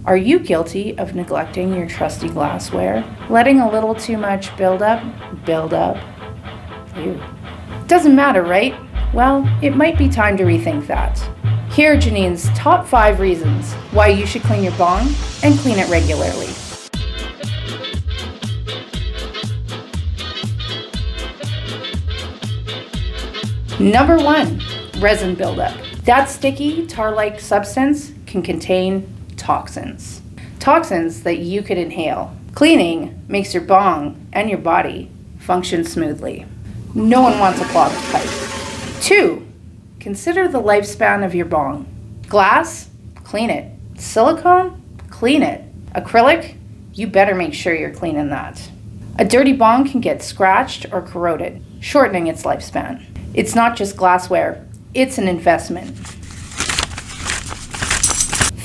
Are you guilty of neglecting your trusty glassware? Letting a little too much build up? Ew. Doesn't matter, right? Well, it might be time to rethink that. Here are Janine's top 5 reasons why you should clean your bong and clean it regularly. Number 1, resin buildup. That sticky, tar-like substance can contain toxins. Toxins that you could inhale. Cleaning makes your bong and your body function smoothly. No one wants a clogged pipe. 2, consider the lifespan of your bong. Glass? Clean it. Silicone? Clean it. Acrylic? You better make sure you're cleaning that. A dirty bong can get scratched or corroded, shortening its lifespan. It's not just glassware, it's an investment.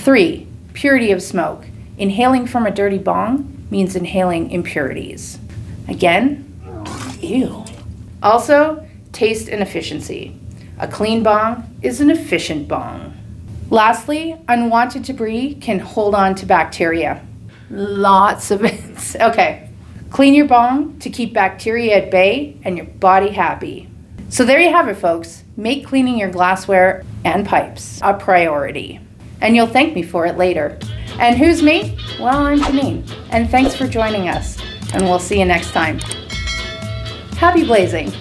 3, purity of smoke. Inhaling from a dirty bong means inhaling impurities. Again, ew. Also, taste and efficiency. A clean bong is an efficient bong. Lastly, unwanted debris can hold on to bacteria. Lots of it. Okay, clean your bong to keep bacteria at bay and your body happy. So there you have it, folks. Make cleaning your glassware and pipes a priority. And you'll thank me for it later. And who's me? Well, I'm Janine. And thanks for joining us. And we'll see you next time. Happy blazing.